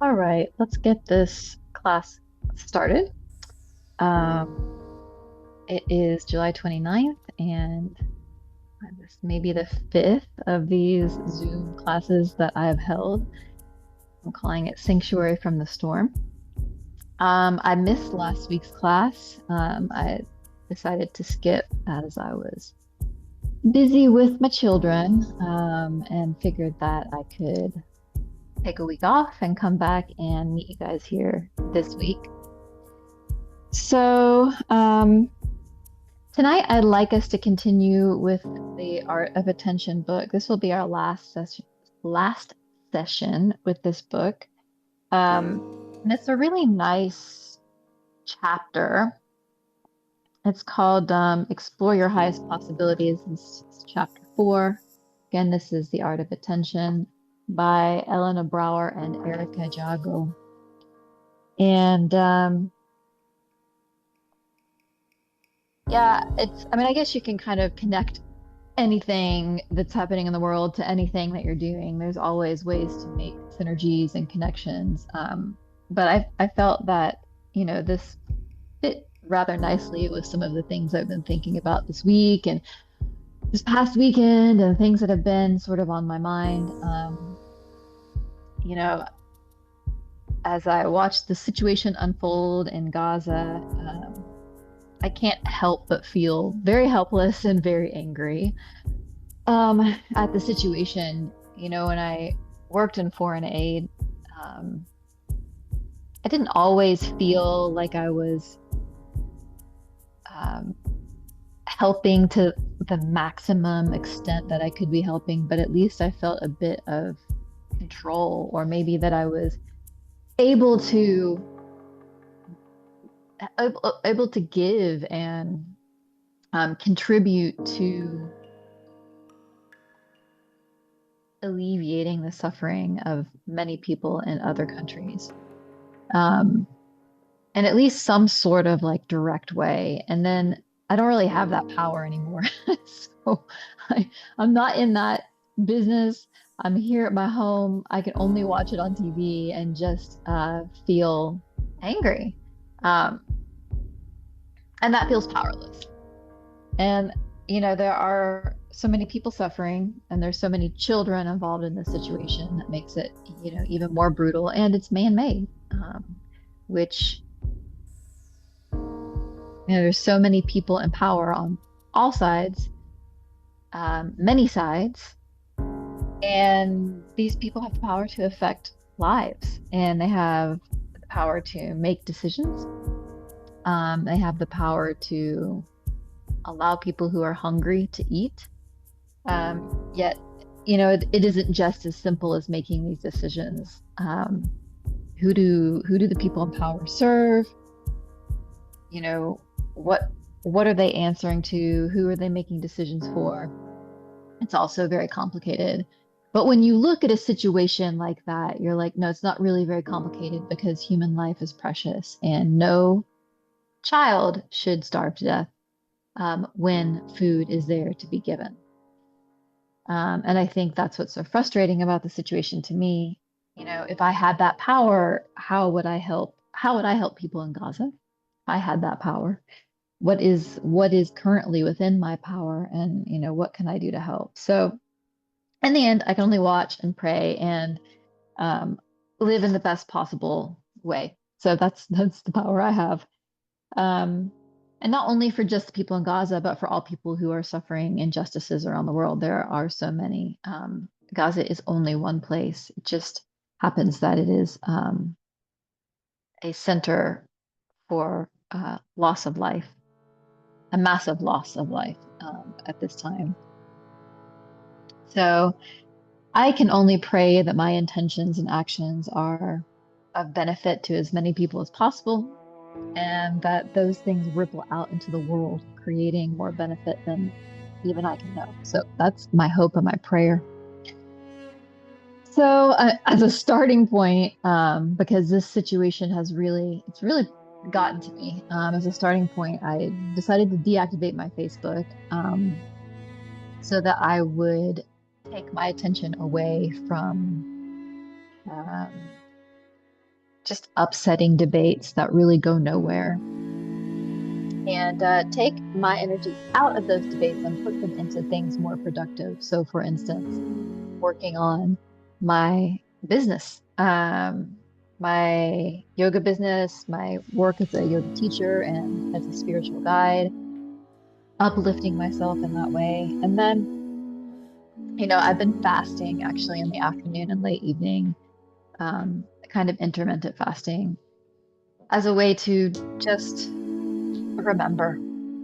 All right, let's get this class started. Um, it is July 29th, and this may be the fifth of these Zoom classes that I have held. I'm calling it Sanctuary from the Storm. I missed last week's class. I decided to skip as I was busy with my children, and figured that I could take a week off and come back and meet you guys here this week. So, tonight I'd like us to continue with the Art of Attention book. This will be our last session with this book. Um, and it's a really nice chapter. It's called Explore Your Highest Possibilities. This is chapter 4. Again, this is The Art of Attention by Elena Brower and Erica Jago. And yeah, I guess you can kind of connect anything that's happening in the world to anything that you're doing. There's always ways to make synergies and connections. But I felt that, this fit rather nicely with some of the things I've been thinking about this week and this past weekend and things that have been sort of on my mind. You know, as I watched the situation unfold in Gaza, I can't help but feel very helpless and very angry at the situation. When I worked in foreign aid, um, I didn't always feel like I was um, helping to the maximum extent that I could be helping, but at least I felt a bit of control, or maybe that I was able to able to give and contribute to alleviating the suffering of many people in other countries. Um, in at least some sort of like direct way. And then I don't really have that power anymore. So I'm not in that business. I'm here at my home. I can only watch it on TV and just feel angry. Um, and that feels powerless. And, there are so many people suffering, and there's so many children involved in this situation that makes it, even more brutal. And it's man-made, which there's so many people in power on all sides, many sides, and these people have the power to affect lives, and they have the power to make decisions. They have the power to allow people who are hungry to eat. Yet, it isn't just as simple as making these decisions. Who do the people in power serve? you know what what are they answering to? Who are they making decisions for? It's also very complicated. But when you look at a situation like that, you're like, no, it's not really very complicated, because human life is precious and no child should starve to death when food is there to be given. And I think that's what's so frustrating about the situation to me. If I had that power, how would I help? How would I help people in Gaza? If I had that power, what is currently within my power, and what can I do to help? So in the end, I can only watch and pray and um, live in the best possible way. So that's the power I have. Um, and not only for just the people in Gaza, but for all people who are suffering injustices around the world. There are so many. Gaza is only one place. It just happens that it is a center for loss of life, a massive loss of life at this time. So I can only pray that my intentions and actions are of benefit to as many people as possible, and that those things ripple out into the world, creating more benefit than even I can know. So that's my hope and my prayer. So, as a starting point, because this situation it's really gotten to me. As a starting point, I decided to deactivate my Facebook, so that I would take my attention away from um, just upsetting debates that really go nowhere, and take my energy out of those debates and put them into things more productive. So, for instance, working on my business, my yoga business, my work as a yoga teacher and as a spiritual guide, uplifting myself in that way. And then, I've been fasting actually in the afternoon and late evening, kind of intermittent fasting as a way to just remember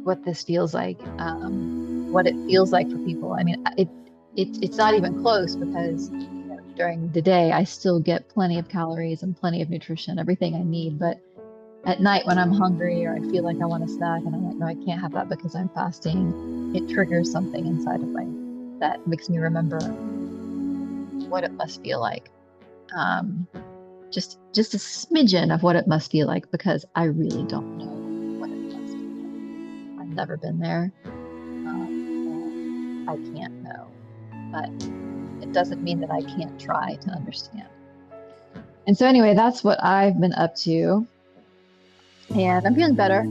what this feels like, what it feels like for people. I mean, it's not even close because during the day I still get plenty of calories and plenty of nutrition, everything I need. But at night when I'm hungry or I feel like I want a snack and I'm like, no, I can't have that because I'm fasting, it triggers something inside of me that makes me remember what it must feel like. Um, just a smidgen of what it must feel like because I really don't know what it must feel like. I've never been there, and I can't know, but it doesn't mean that I can't try to understand. And so anyway, that's what I've been up to, and I'm feeling better,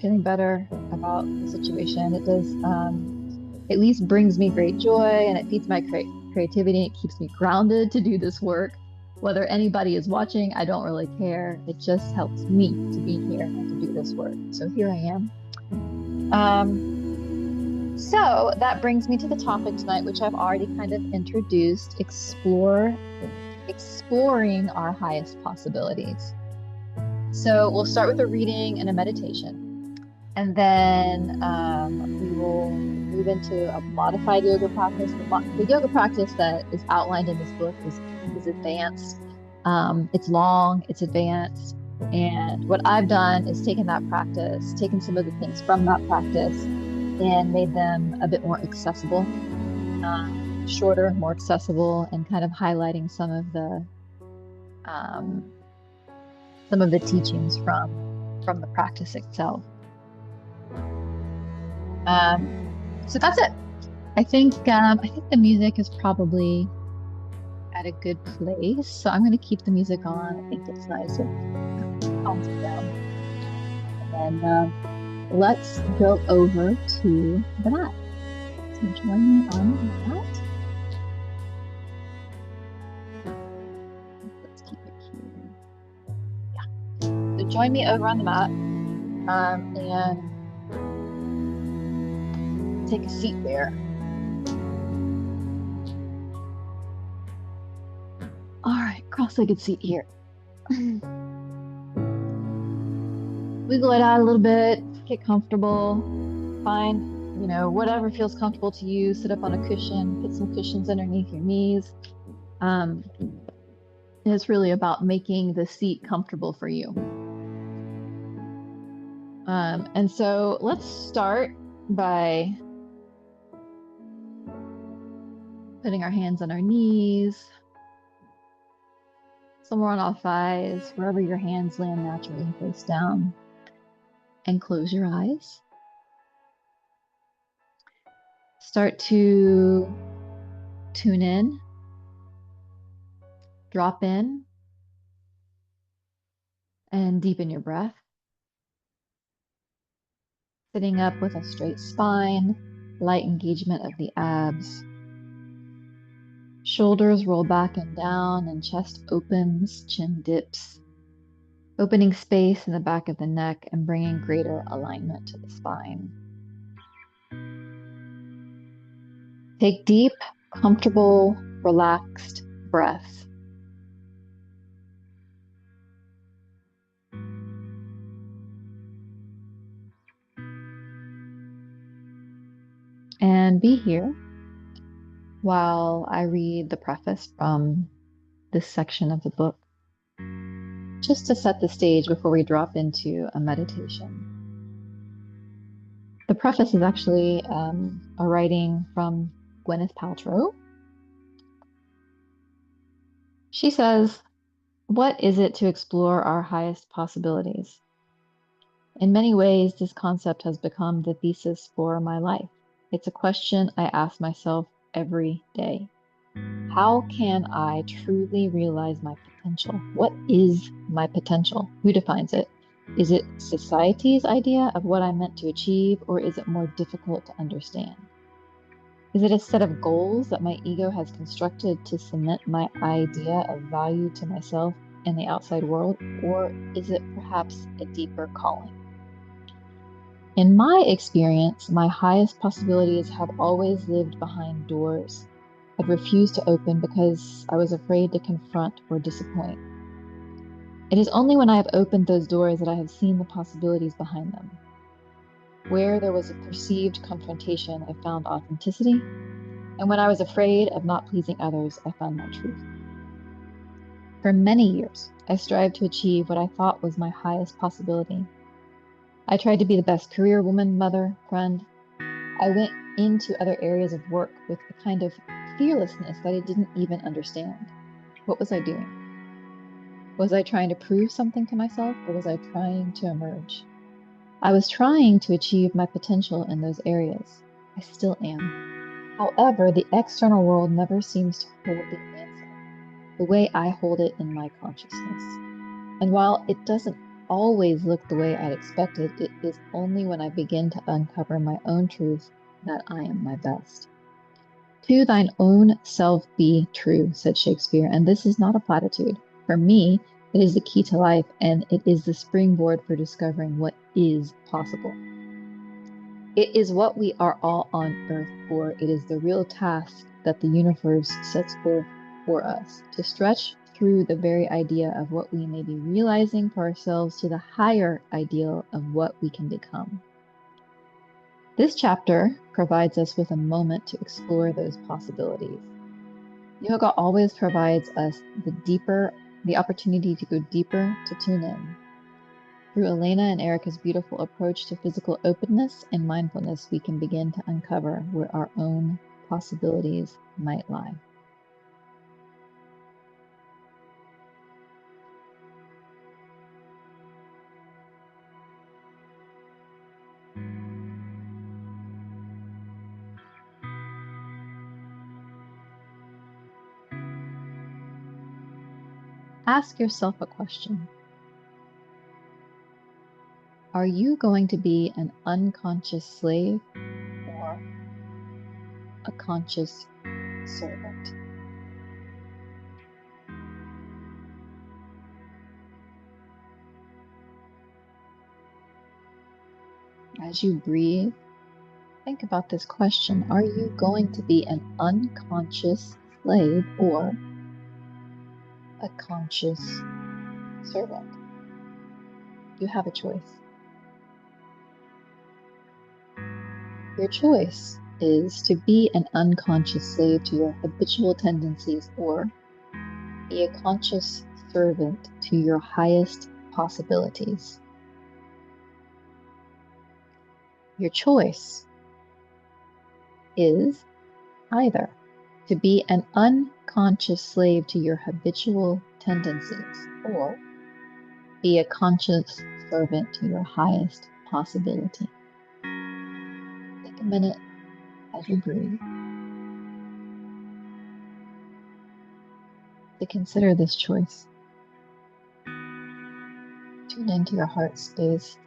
feeling better about the situation. It does, at least brings me great joy and it feeds my creativity. It keeps me grounded to do this work. Whether anybody is watching, I don't really care. It just helps me to be here and to do this work. So here I am. So that brings me to the topic tonight, which I've already kind of introduced, exploring our highest possibilities. So we'll start with a reading and a meditation, and then we will move into a modified yoga practice. The yoga practice that is outlined in this book is advanced. It's long, it's advanced. And what I've done is taken some of the things from that practice and made them a bit more accessible, shorter, more accessible, and kind of highlighting some of the teachings from the practice itself. So that's it. I think the music is probably at a good place. So I'm going to keep the music on. I think it's nice. It calms me down. And then let's go over to the mat. So join me on the mat. Let's keep it here. Yeah. So join me over on the mat, and take a seat there. All right, cross-legged seat here. Wiggle it out a little bit, get comfortable, find, whatever feels comfortable to you. Sit up on a cushion, put some cushions underneath your knees. It's really about making the seat comfortable for you. And so let's start by putting our hands on our knees, somewhere on all thighs, wherever your hands land naturally, face down, and close your eyes. Start to tune in, drop in, and deepen your breath. Sitting up with a straight spine, light engagement of the abs. Shoulders roll back and down, and chest opens, chin dips, opening space in the back of the neck and bringing greater alignment to the spine. Take deep, comfortable, relaxed breaths. And be here while I read the preface from this section of the book, just to set the stage before we drop into a meditation. The preface is actually a writing from Gwyneth Paltrow. She says, "What is it to explore our highest possibilities? In many ways, this concept has become the thesis for my life. It's a question I ask myself every day. How can I truly realize my potential? What is my potential? Who defines it? Is it society's idea of what I'm meant to achieve, or is it more difficult to understand? Is it a set of goals that my ego has constructed to cement my idea of value to myself and the outside world, or is it perhaps a deeper calling? In my experience, my highest possibilities have always lived behind doors I've refused to open because I was afraid to confront or disappoint. It is only when I have opened those doors that I have seen the possibilities behind them. Where there was a perceived confrontation, I found authenticity, and when I was afraid of not pleasing others, I found my truth. For many years, I strived to achieve what I thought was my highest possibility. I tried to be the best career woman, mother, friend. I went into other areas of work with a kind of fearlessness that I didn't even understand. What was I doing? Was I trying to prove something to myself, or was I trying to emerge? I was trying to achieve my potential in those areas. I still am. However, the external world never seems to hold the answer the way I hold it in my consciousness. And while it doesn't always look the way I'd expected, it is only when I begin to uncover my own truth that I am my best. To thine own self be true, said Shakespeare, and this is not a platitude. For me, it is the key to life, and it is the springboard for discovering what is possible. It is what we are all on earth for. It is the real task that the universe sets forth for us to stretch through the very idea of what we may be realizing for ourselves to the higher ideal of what we can become. This chapter provides us with a moment to explore those possibilities. Yoga always provides us the opportunity to go deeper, to tune in. Through Elena and Erica's beautiful approach to physical openness and mindfulness, we can begin to uncover where our own possibilities might lie. Ask yourself a question. Are you going to be an unconscious slave or a conscious servant? As you breathe, think about this question. Are you going to be an unconscious slave or a conscious servant? You have a choice. Your choice is to be an unconscious slave to your habitual tendencies or be a conscious servant to your highest possibilities. Your choice is either to be an unconscious slave to your habitual tendencies or be a conscious servant to your highest possibility. Take a minute as you breathe to consider this choice. Tune into your heart space.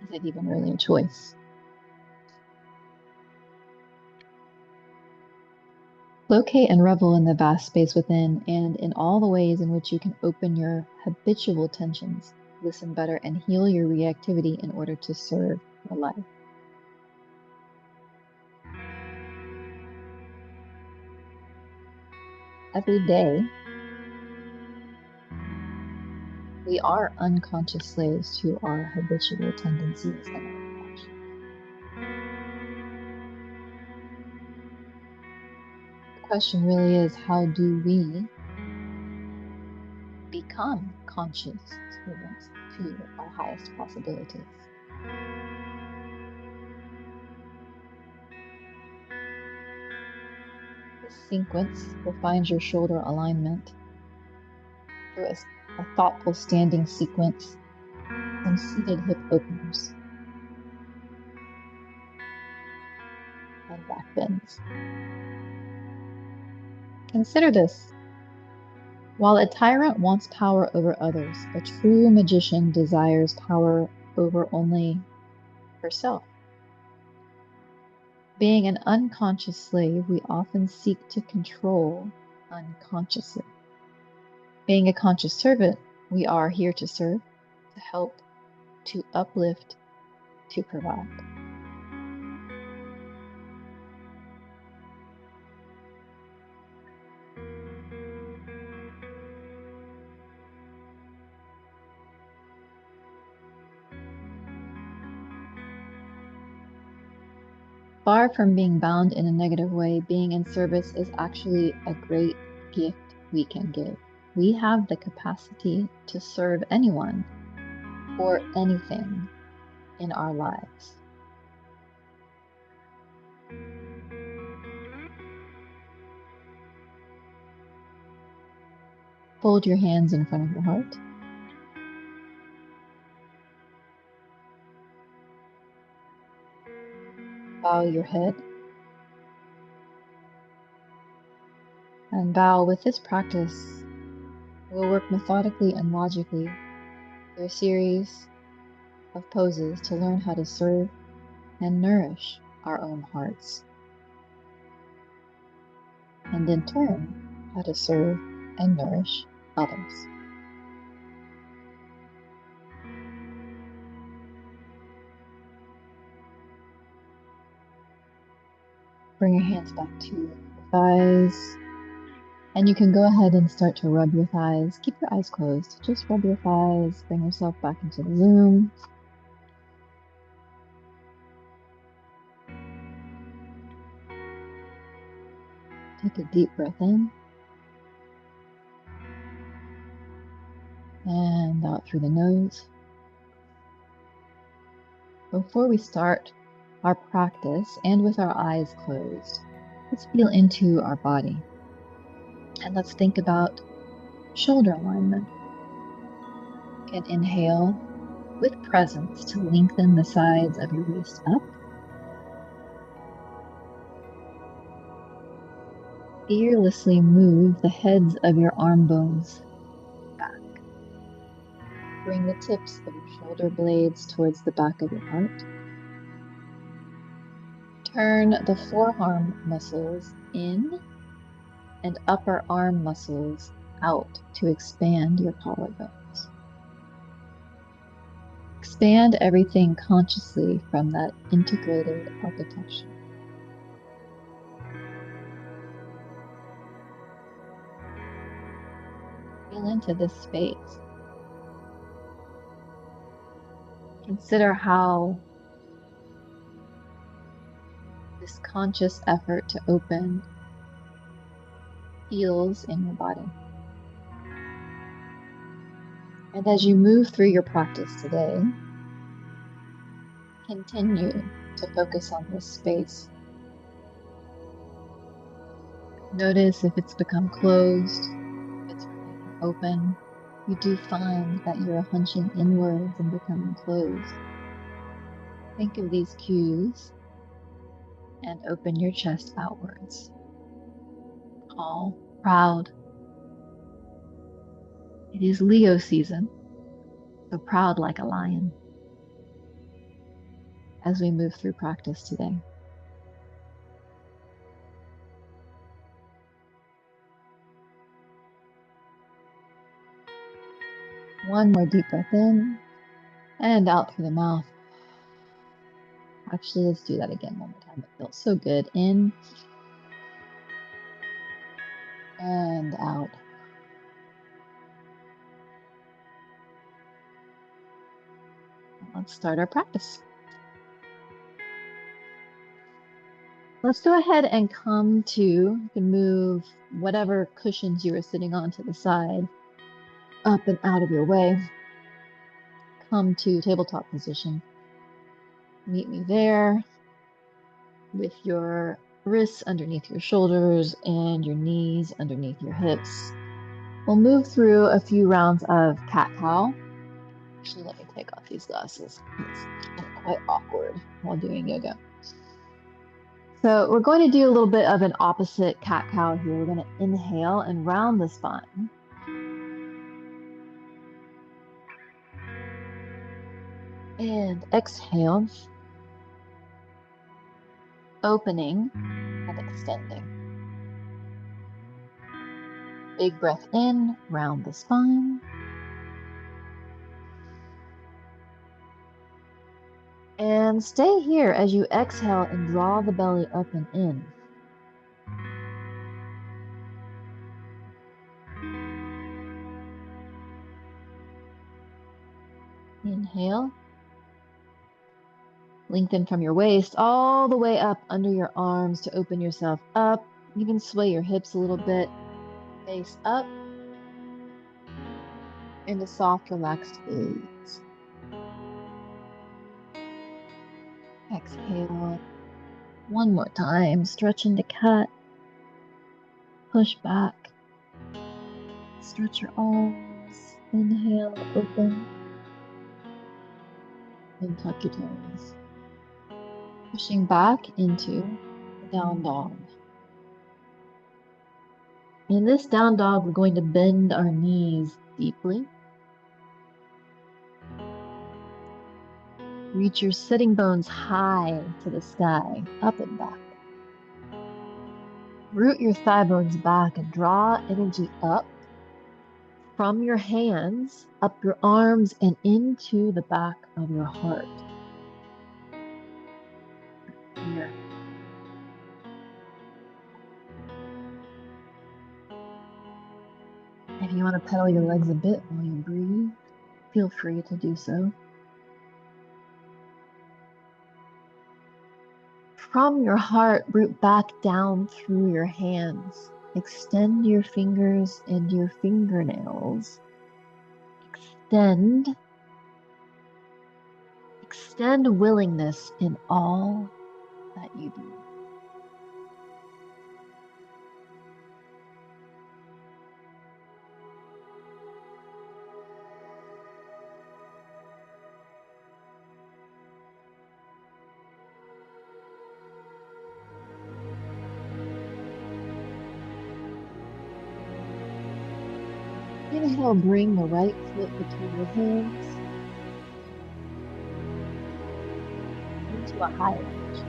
Is it even really a choice? Locate and revel in the vast space within and in all the ways in which you can open your habitual tensions, listen better, and heal your reactivity in order to serve your life. Every day, we are unconscious slaves to our habitual tendencies and our reactions. The question really is, how do we become conscious servants to our highest possibilities? This sequence refines your shoulder alignment, through a thoughtful standing sequence, some seated hip openers and back bends. Consider this. While a tyrant wants power over others, a true magician desires power over only herself. Being an unconscious slave, we often seek to control unconsciously. Being a conscious servant, we are here to serve, to help, to uplift, to provide. Far from being bound in a negative way, being in service is actually a great gift we can give. We have the capacity to serve anyone or anything in our lives. Fold your hands in front of your heart. Bow your head. And bow. With this practice, we'll work methodically and logically through a series of poses to learn how to serve and nourish our own hearts. And in turn, how to serve and nourish others. Bring your hands back to your thighs. And you can go ahead and start to rub your thighs. Keep your eyes closed. Just rub your thighs. Bring yourself back into the room. Take a deep breath in. And out through the nose. Before we start our practice, and with our eyes closed, let's feel into our body. And let's think about shoulder alignment. You can inhale with presence to lengthen the sides of your waist up. Fearlessly move the heads of your arm bones back. Bring the tips of your shoulder blades towards the back of your heart. Turn the forearm muscles in and upper arm muscles out to expand your collarbones. Expand everything consciously from that integrated architecture. Feel into this space. Consider how this conscious effort to open feels in your body. And as you move through your practice today, continue to focus on this space. Notice if it's become closed, if it's remaining open. You do find that you're hunching inwards and becoming closed. Think of these cues and open your chest outwards. Tall, proud. It is Leo season, so proud like a lion as we move through practice today. One more deep breath in and out through the mouth. Actually, let's do that again one more time. It feels so good. In and out. Let's start our practice. Let's go ahead and come to move whatever cushions you were sitting on to the side, up and out of your way. Come to tabletop position. Meet me there with your wrists underneath your shoulders and your knees underneath your hips. We'll move through a few rounds of cat-cow. Actually, let me take off these glasses. It's quite awkward while doing yoga. So we're going to do a little bit of an opposite cat-cow here. We're going to inhale and round the spine. And exhale, opening and extending. Big breath in, round the spine. And stay here as you exhale and draw the belly up and in. Inhale. Lengthen from your waist all the way up under your arms to open yourself up. Even sway your hips a little bit. Face up. Into soft, relaxed gaze. Exhale. One more time. Stretch into cat. Push back. Stretch your arms. Inhale, open. And tuck your toes. Pushing back into down dog. In this down dog, we're going to bend our knees deeply. Reach your sitting bones high to the sky, up and back. Root your thigh bones back and draw energy up from your hands, up your arms, and into the back of your heart. Here. If you want to pedal your legs a bit while you breathe, feel free to do so. From your heart, root back down through your hands. Extend your fingers and your fingernails. Extend willingness in all that you do. Inhale, bring the right foot between your hands into a high lunge.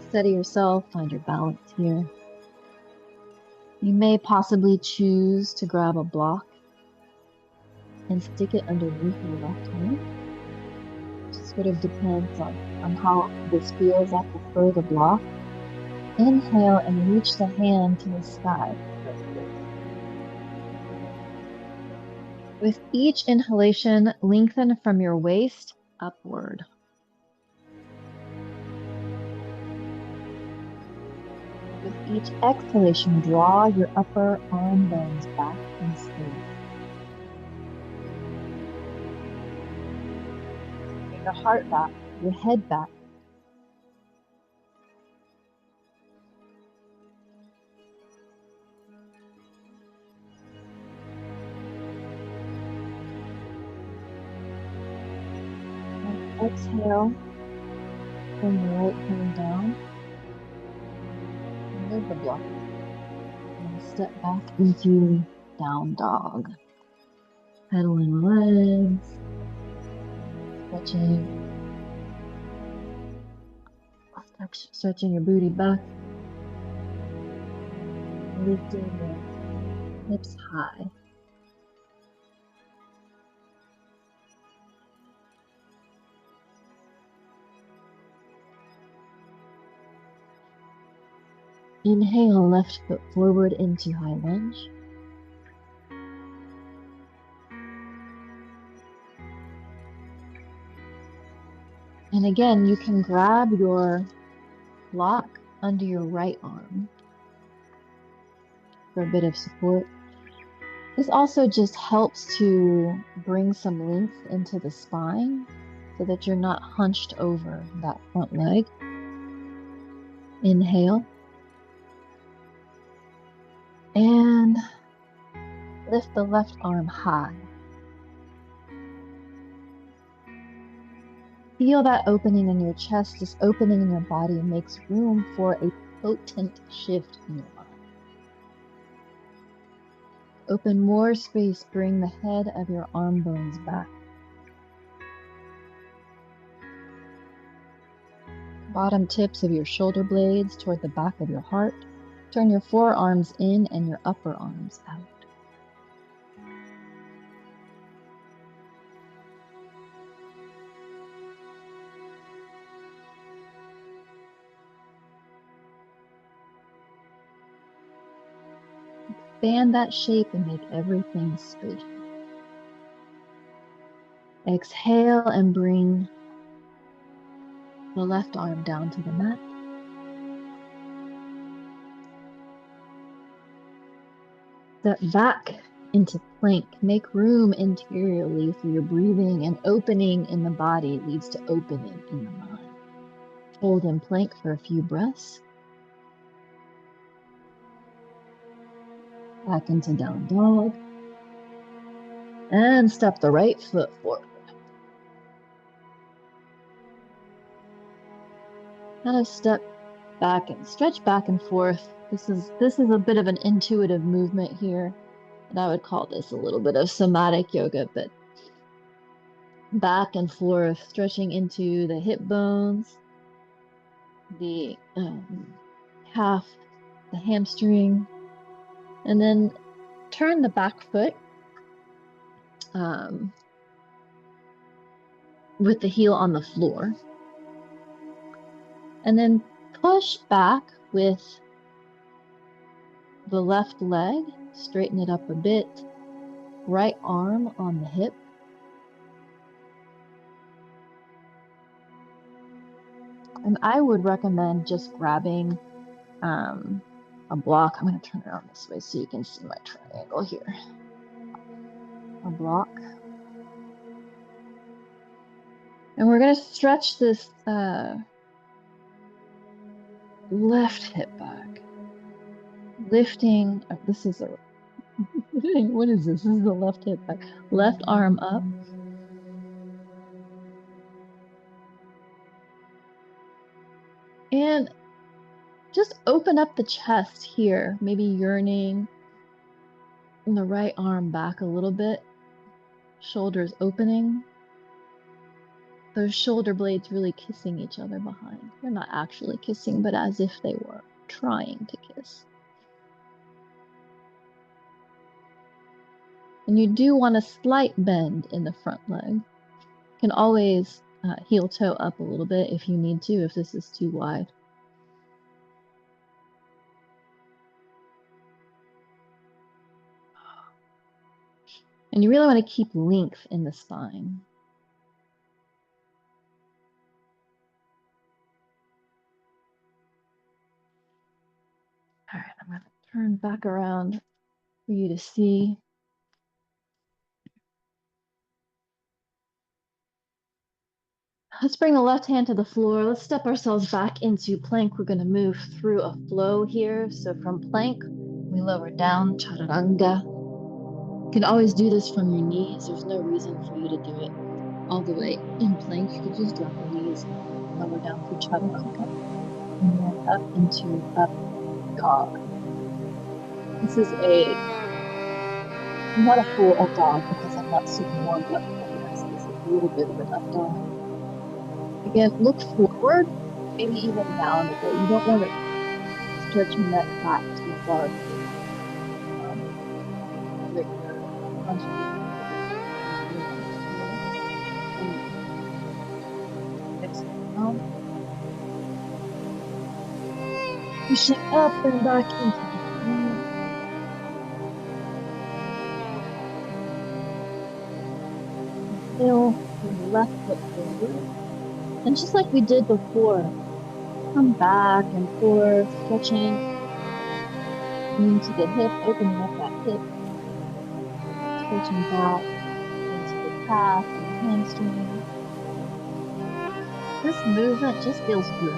Steady yourself, find your balance here. You may possibly choose to grab a block and stick it underneath your left hand. It sort of depends on how this feels. I prefer the block. Inhale and reach the hand to the sky. With each inhalation, lengthen from your waist upward. With each exhalation, draw your upper arm bones back and sleeve. Bring your heart back, your head back. Exhale, bring the right hand down, remove the block, and step back into down dog. Pedaling legs, stretching your booty back, lifting your hips high. Inhale, left foot forward into high lunge. And again, you can grab your block under your right arm for a bit of support. This also just helps to bring some length into the spine so that you're not hunched over that front leg. Inhale. And Lift the left arm high. Feel that opening in your chest, this opening in your body makes room for a potent shift in your mind. Open more space, bring the head of your arm bones back. Bottom tips of your shoulder blades toward the back of your heart. Turn your forearms in and your upper arms out. Expand that shape and make everything spacious. Exhale and bring the left arm down to the mat. Step back into plank. Make room interiorly for your breathing, and opening in the body leads to opening in the mind. Hold in plank for a few breaths. Back into down dog. And step the right foot forward. Kind of step back and stretch back and forth. This is a bit of an intuitive movement here. And I would call this a little bit of somatic yoga, but back and forth, stretching into the hip bones, the calf, the hamstring, and then turn the back foot with the heel on the floor. And then push back with the left leg, straighten it up a bit, right arm on the hip. And I would recommend just grabbing a block. I'm going to turn it around this way so you can see my triangle here. A block. And we're going to stretch this left hip back. Lifting, this is a, what is this? This is the left hip back. Left arm up. And just open up the chest here, maybe yearning. And the right arm back a little bit. Shoulders opening. Those shoulder blades really kissing each other behind. They're not actually kissing, but as if they were trying to kiss. And you do want a slight bend in the front leg. You can always heel toe up a little bit if you need to, if this is too wide. And you really want to keep length in the spine. All right, I'm going to turn back around for you to see. Let's bring the left hand to the floor. Let's step ourselves back into plank. We're going to move through a flow here. So from plank, we lower down, chaturanga. You can always do this from your knees. There's no reason for you to do it all the way in plank. You could just drop the knees and lower down through chaturanga. And then up into up dog. This is not a full up dog because I'm not super warmed up for this. This is a little bit of an up dog. Again, look forward, maybe even down a bit. You don't want to stretch your neck back too far. Push it up and back into the floor. Heel and the left foot forward. And just like we did before, come back and forth, stretching into the hip, opening up that hip, stretching back into the calf and the hamstring. This movement just feels good.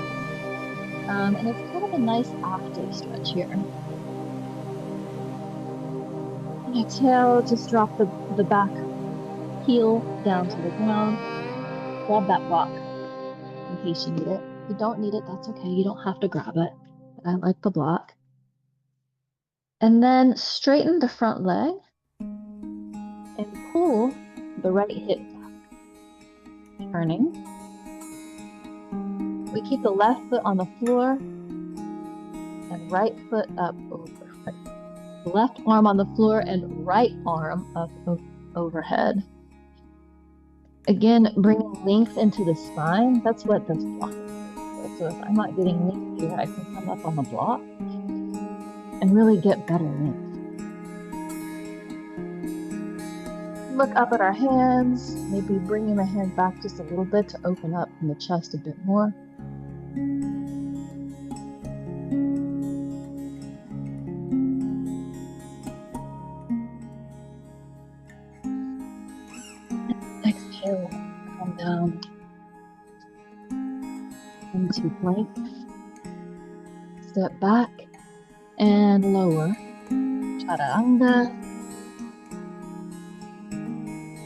And it's kind of a nice active stretch here. Exhale, just drop the back heel down to the ground. Grab that block in case you need it. If you don't need it, that's okay. You don't have to grab it. But I like the block. And then straighten the front leg and pull the right hip back. Turning. We keep the left foot on the floor and right foot up over. Left arm on the floor and right arm up overhead. Again, bringing length into the spine. That's what this block is. So if I'm not getting length here, I can come up on the block and really get better length. Look up at our hands, maybe bringing the hand back just a little bit to open up in the chest a bit more. Exhale, come down into plank. Step back and lower. Chaturanga.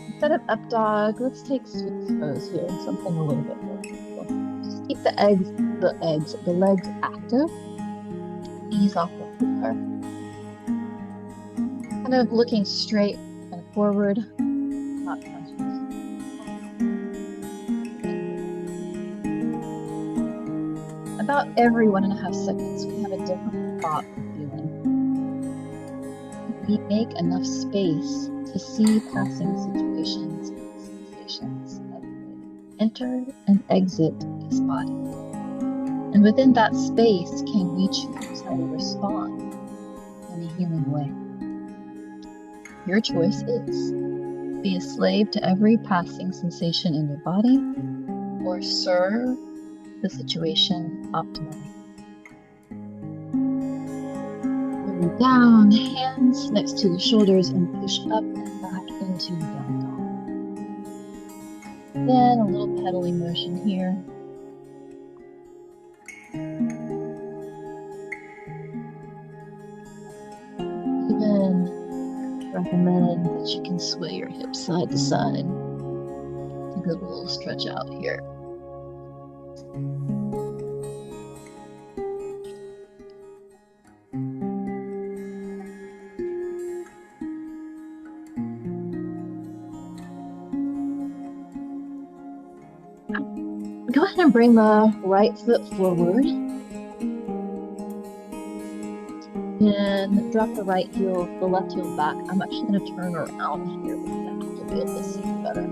Instead of up dog, let's take Sphinx pose here, something a little bit more comfortable. Just keep the legs active. Knees off the floor. Kind of looking straight and forward, not conscious. About every 1.5 seconds, we have a different thought or feeling. We make enough space to see passing situations and sensations as they enter and exit this body. And within that space, can we choose how to respond in a healing way? Your choice is be a slave to every passing sensation in your body or serve the situation optimally. Moving down, hands next to the shoulders and push up and back into down dog. Then a little pedaling motion here. Even recommend that you can sway your hips side to side. Take a little stretch out here. Go ahead and bring the right foot forward. And drop the right heel, the left heel back. I'm actually going to turn around here to be able to see better.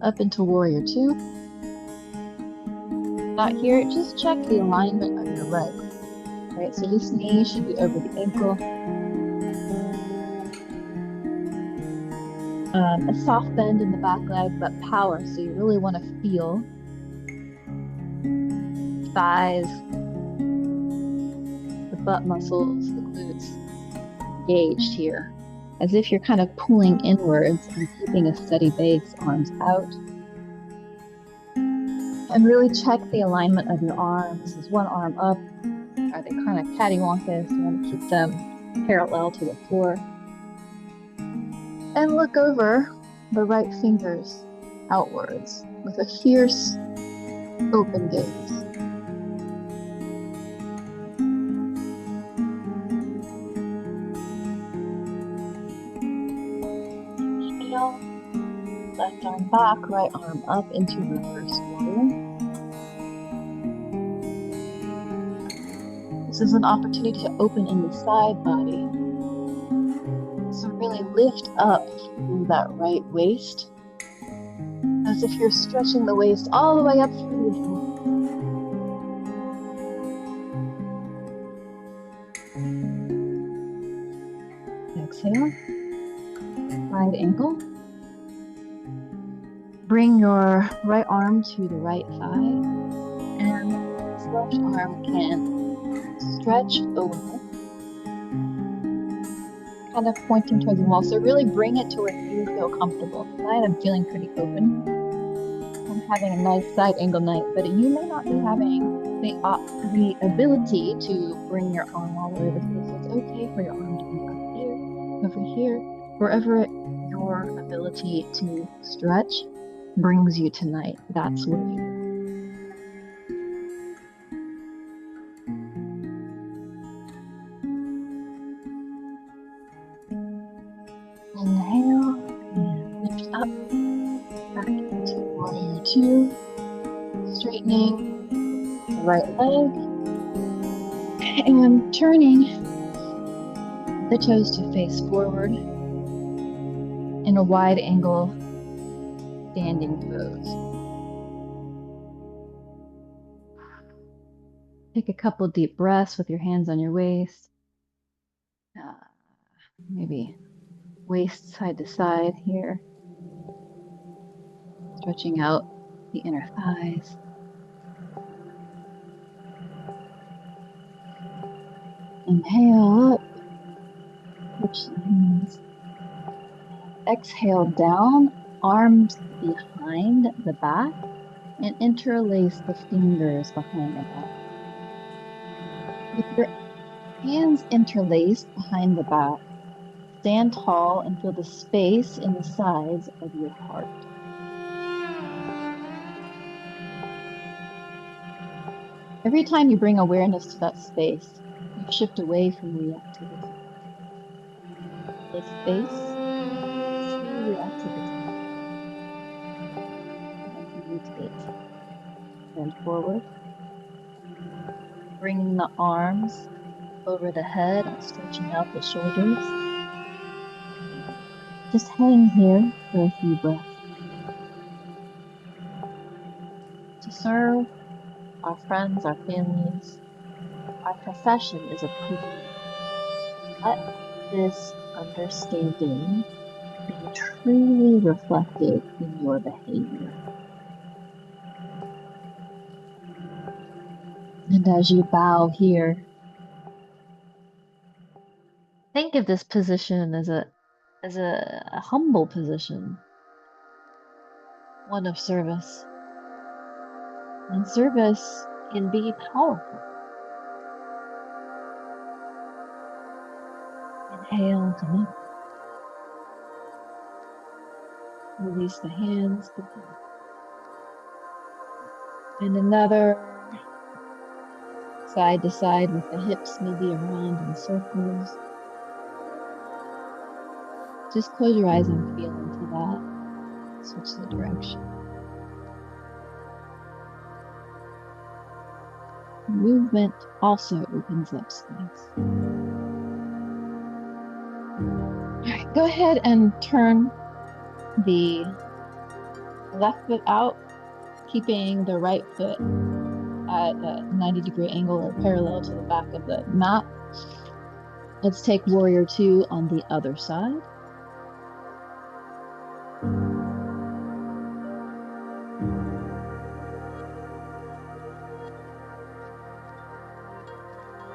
Up into Warrior 2. Out here, just check the alignment of your leg. Right, so this knee should be over the ankle. A soft bend in the back leg, but power. So you really want to feel thighs, the butt muscles, the glutes engaged here, as if you're kind of pulling inwards and keeping a steady base, arms out. And really check the alignment of your arms. Is one arm up? Are they kind of cattywampus? You want to keep them parallel to the floor. And look over the right fingers outwards with a fierce, open gaze. Inhale, left arm back, right arm up into reverse warrior. This is an opportunity to open in the side body. So really lift up through that right waist, as if you're stretching the waist all the way up through the heel. Exhale, right ankle. Bring your right arm to the right thigh, and this left arm can stretch over, kind of pointing towards the wall. So really bring it to where you feel comfortable. Tonight I'm feeling pretty open. I'm having a nice side angle night, but you may not be having the ability to bring your arm all the way over here. So it's okay for your arm to be up here, over here, wherever your ability to stretch brings you tonight. That's where you are. Inhale and lift up back into warrior two, straightening the right leg and turning the toes to face forward in a wide angle standing pose. Take a couple deep breaths with your hands on your waist. Maybe waist side to side here. Stretching out the inner thighs. Inhale up. Touch the hands. Exhale down, arms behind the back, and interlace the fingers behind the back. With your hands interlaced behind the back, stand tall and feel the space in the sides of your heart. Every time you bring awareness to that space, you shift away from reactivity. The space to reactivity. And meditate. Bend forward, bringing the arms over the head and stretching out the shoulders. Just hang here for a few breaths. To serve our friends, our families, our profession is a privilege. Let this understanding be truly reflected in your behavior. And as you bow here, think of this position as a humble position, one of service. And service can be powerful. Inhale, connect. Release the hands. And another side to side with the hips maybe around in circles. Just close your eyes and feel into that. Switch the direction. Movement also opens up space. All right, go ahead and turn the left foot out, keeping the right foot at a 90-degree angle or parallel to the back of the mat. Let's take warrior two on the other side.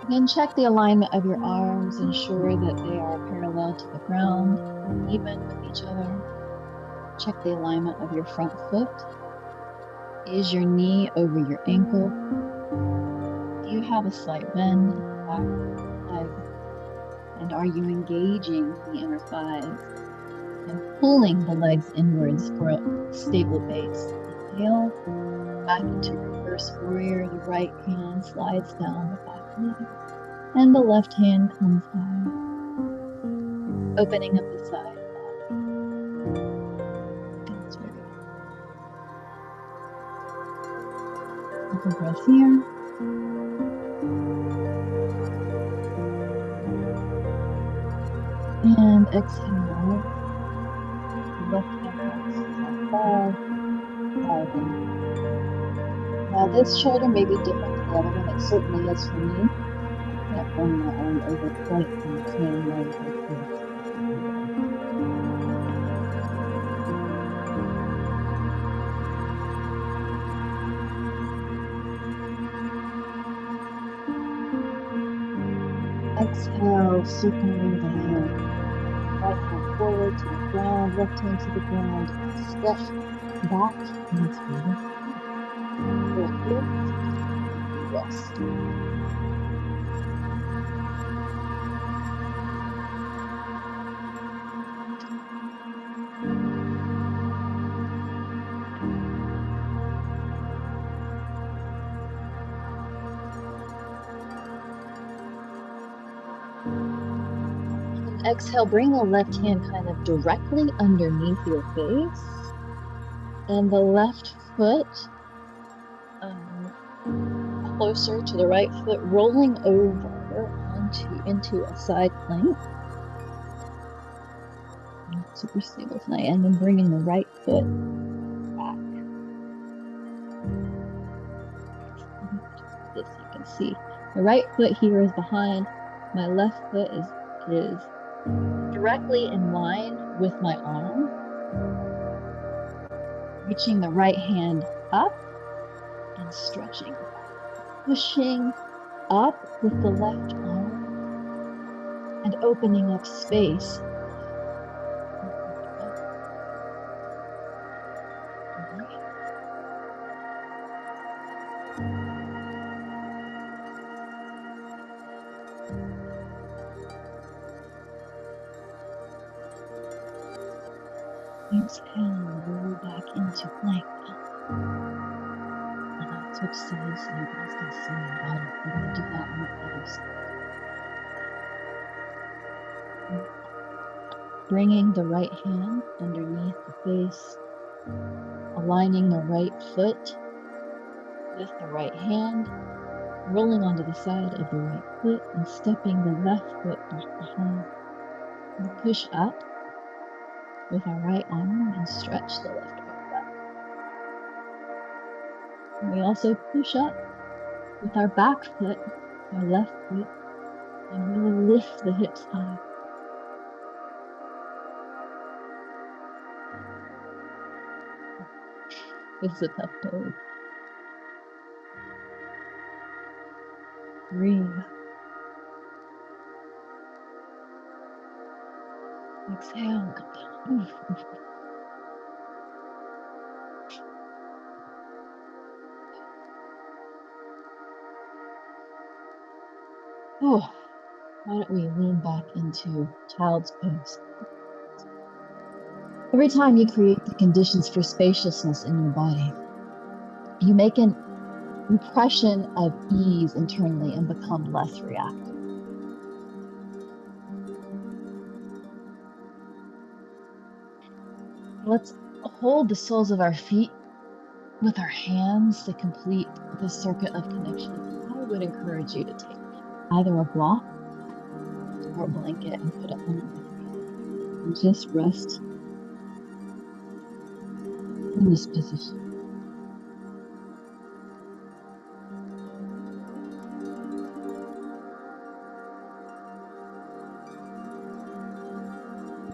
Then check the alignment of your arms, ensure that they are parallel to the ground, even with each other. Check the alignment of your front foot. Is your knee over your ankle? Do you have a slight bend in the back of the leg? And are you engaging the inner thighs and pulling the legs inwards for a stable base? Inhale, back into reverse warrior. The right hand slides down the back leg, and the left hand comes high, opening up the side body. That's very good. Take a breath here. And exhale. Left hand comes to the side, side in. Now this shoulder may be different than the other one. It certainly is for me. I can't bring my arm over quite in the same way as this. Exhale, circling the hand. Right hand forward to the ground, left hand to the ground. Step back into this. Here. rest. And exhale, bring the left hand kind of directly underneath your face, and the left foot closer to the right foot, rolling over into a side plank. Not super stable tonight. And then bringing the right foot back. This you can see. The right foot here is behind. My left foot is directly in line with my arm. Reaching the right hand up and stretching. Pushing up with the left arm and opening up space. Exhale, roll back into plank. And I'll switch sides so you guys can see me better. We're going to do that on the other side. Bringing the right hand underneath the face, aligning the right foot with the right hand, rolling onto the side of the right foot and stepping the left foot back behind. We push up with our right arm and stretch the left arm back. And we also push up with our back foot, our left foot, and really lift the hips high. This is a tough pose. Breathe. Exhale, come down. Oh, why don't we lean back into child's pose? Every time you create the conditions for spaciousness in your body, you make an impression of ease internally and become less reactive. Let's hold the soles of our feet with our hands to complete the circuit of connection. I would encourage you to take either a block or a blanket and put it underneath and just rest in this position.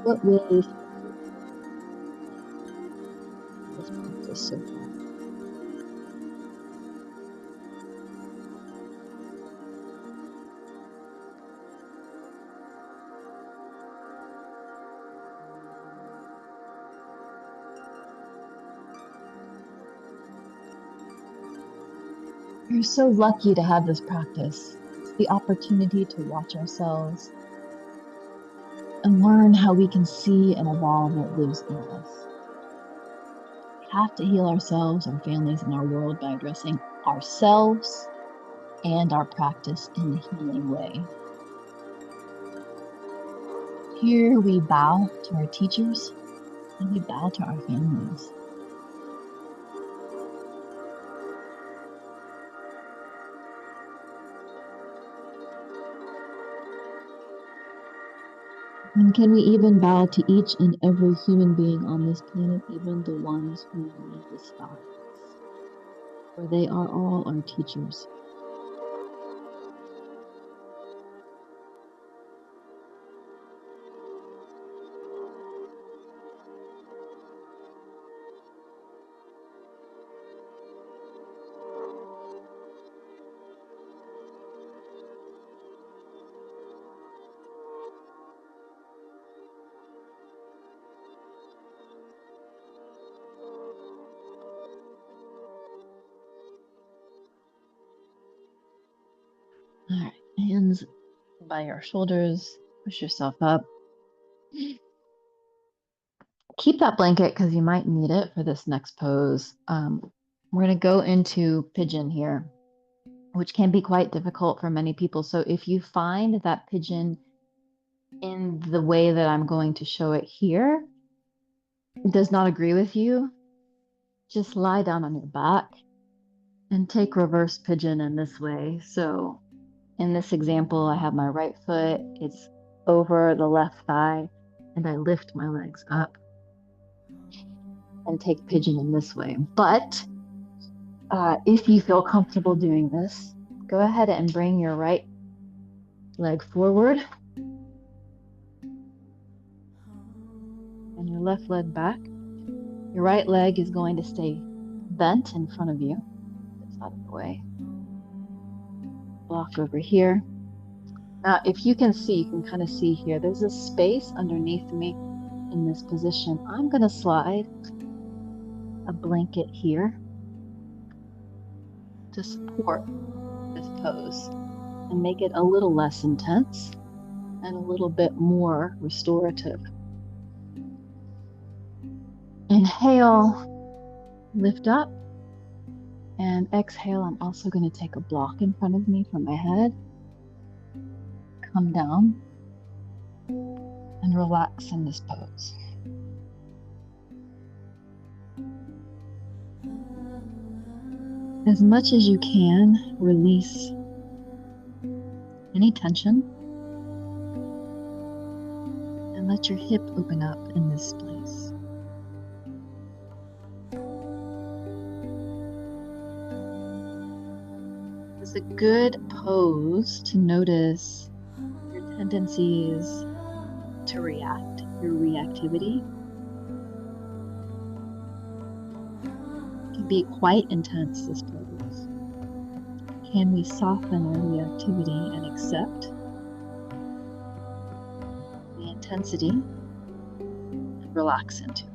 What was this practice so far? We're so lucky to have this practice. It's the opportunity to watch ourselves and learn how we can see and evolve what lives in us. We have to heal ourselves, our families, and our world by addressing ourselves and our practice in the healing way. Here we bow to our teachers and we bow to our families. And can we even bow to each and every human being on this planet, even the ones who we despise? For they are all our teachers. by your shoulders. Push yourself up. Keep that blanket because you might need it for this next pose. We're going to go into pigeon here, which can be quite difficult for many people. So if you find that pigeon in the way that I'm going to show it here does not agree with you, just lie down on your back and take reverse pigeon in this way. So in this example, I have my right foot, it's over the left thigh, and I lift my legs up and take pigeon in this way. But if you feel comfortable doing this, go ahead and bring your right leg forward and your left leg back. Your right leg is going to stay bent in front of you. It's out of the way. Block over here. Now, if you can see, you can kind of see here, there's a space underneath me in this position. I'm going to slide a blanket here to support this pose and make it a little less intense and a little bit more restorative. Inhale, lift up, and exhale. I'm also going to take a block in front of me for my head. Come down and relax in this pose. As much as you can, release any tension and let your hip open up in this place. It's a good pose to notice your tendencies to react, your reactivity. It can be quite intense, this pose. Can we soften our reactivity and accept the intensity and relax into it?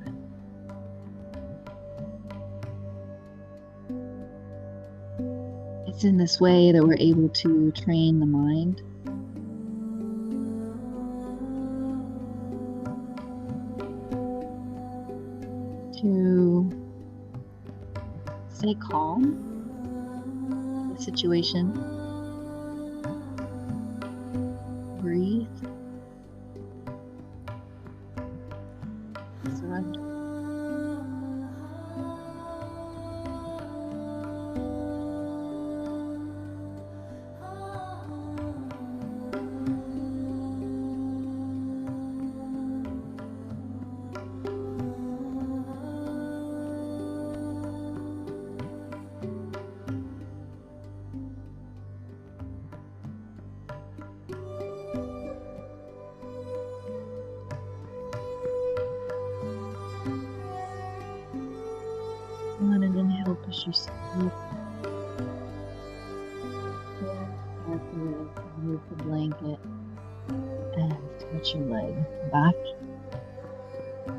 It's in this way that we're able to train the mind to stay calm in the situation, breathe, surrender. On an inhale, push yourself up. Carefully remove the blanket and stretch your leg back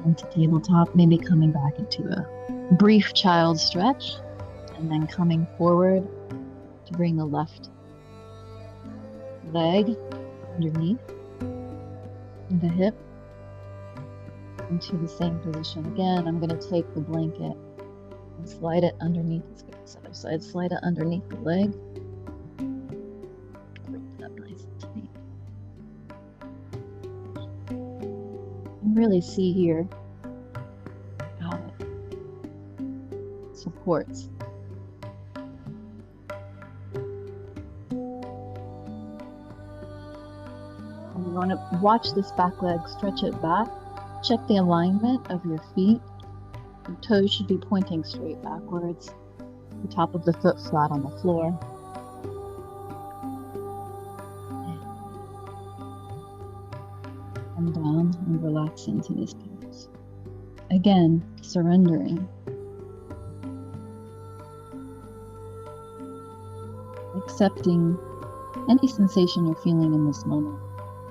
into tabletop, maybe coming back into a brief child stretch, and then coming forward to bring the left leg underneath the hip into the same position. Again, I'm going to take the blanket and slide it underneath. Let's get this other side. Slide it underneath the leg. Bring it up nice and tight. And really see here how it supports. And you want to watch this back leg, stretch it back. Check the alignment of your feet. Your toes should be pointing straight backwards. The top of the foot flat on the floor. Come down and relax into this pose. Again, surrendering. Accepting any sensation you're feeling in this moment,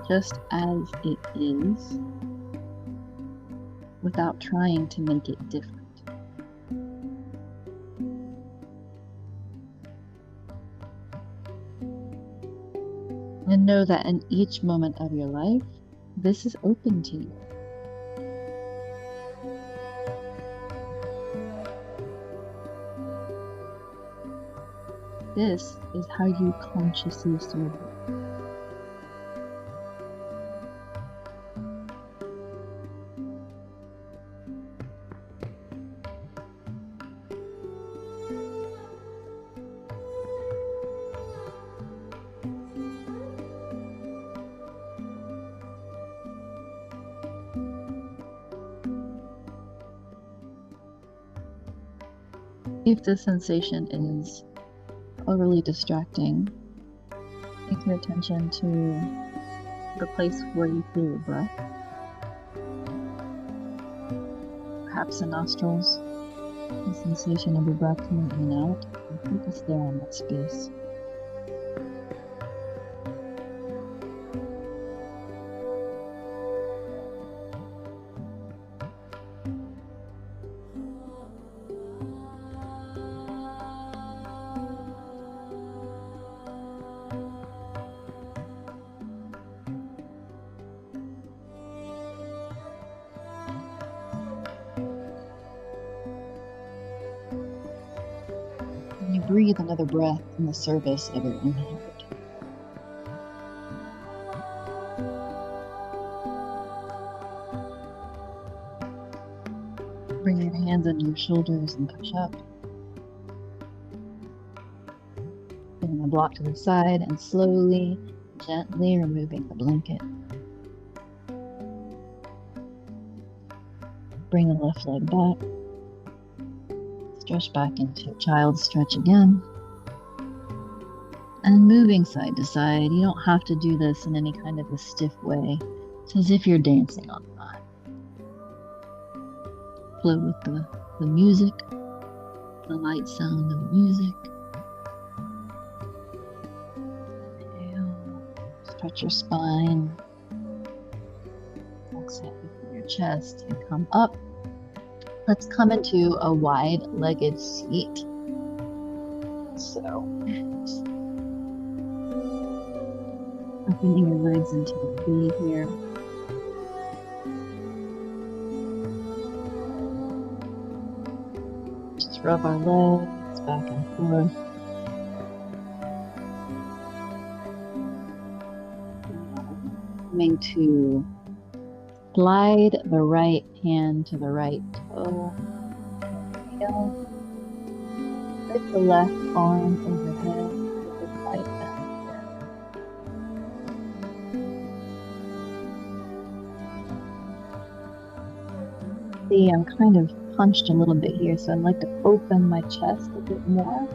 just as it is, without trying to make it different. And know that in each moment of your life, this is open to you. This is how you consciously serve it. If the sensation is overly distracting, take your attention to the place where you feel your breath, perhaps the nostrils, the sensation of your breath coming in and out, and focus there on that space. And you breathe another breath in the service of your own heart. Bring your hands under your shoulders and push up. Bring the block to the side and slowly, gently removing the blanket. Bring the left leg back. Stretch back into child's stretch again. And moving side to side. You don't have to do this in any kind of a stiff way. It's as if you're dancing on the mat. Flow with the music, the light sound of the music. Inhale. Stretch your spine. Exhale from your chest and come up. Let's come into a wide-legged seat. So, opening your legs into a V here. Just rub our legs back and forth. Coming to slide the right hand to the right toe. Inhale. Lift the left arm overhead with the side bend here. See, I'm kind of punched a little bit here, so I'd like to open my chest a bit more.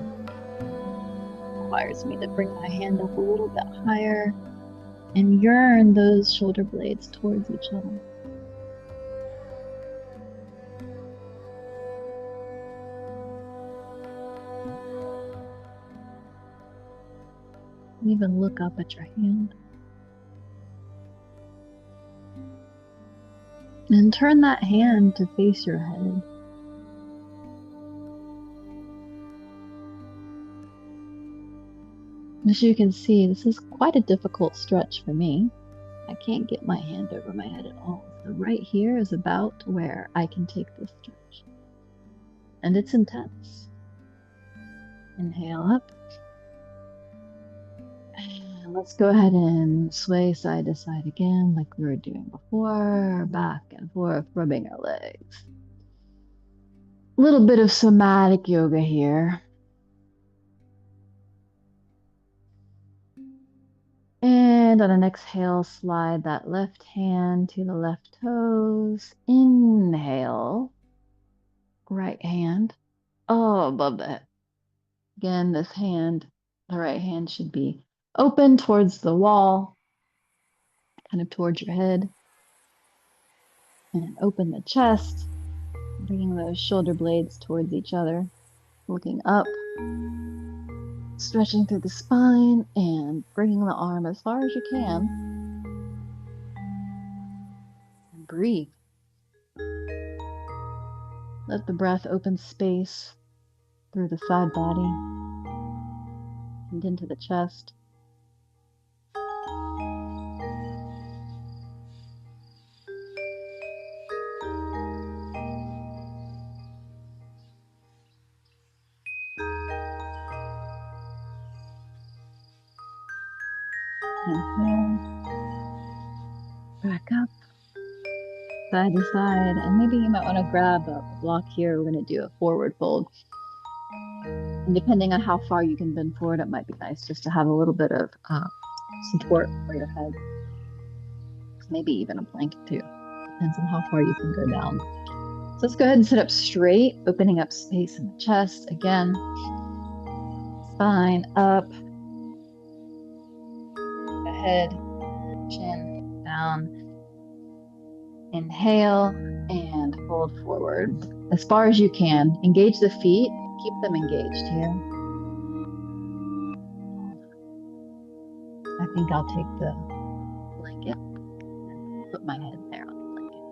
Requires me to bring my hand up a little bit higher and yearn those shoulder blades towards each other. Even look up at your hand. And turn that hand to face your head. As you can see, this is quite a difficult stretch for me. I can't get my hand over my head at all. So right here is about where I can take this stretch. And it's intense. Inhale up. And let's go ahead and sway side to side again like we were doing before. Back and forth, rubbing our legs. A little bit of somatic yoga here. And on an exhale, slide that left hand to the left toes. Inhale. Right hand. Oh, above the head. Again, this hand, the right hand should be open towards the wall, kind of towards your head. And open the chest, bringing those shoulder blades towards each other. Looking up, stretching through the spine, and bringing the arm as far as you can. And breathe. Let the breath open space through the side body and into the chest. Inhale, back up, side to side. And maybe you might want to grab a block here. We're going to do a forward fold. And depending on how far you can bend forward, it might be nice just to have a little bit of support for your head. Maybe even a blanket too. Depends on how far you can go down. So let's go ahead and sit up straight, opening up space in the chest. Again, spine up, head, chin down. Inhale and fold forward as far as you can. Engage the feet, keep them engaged here. I think I'll take the blanket and put my head there on the blanket.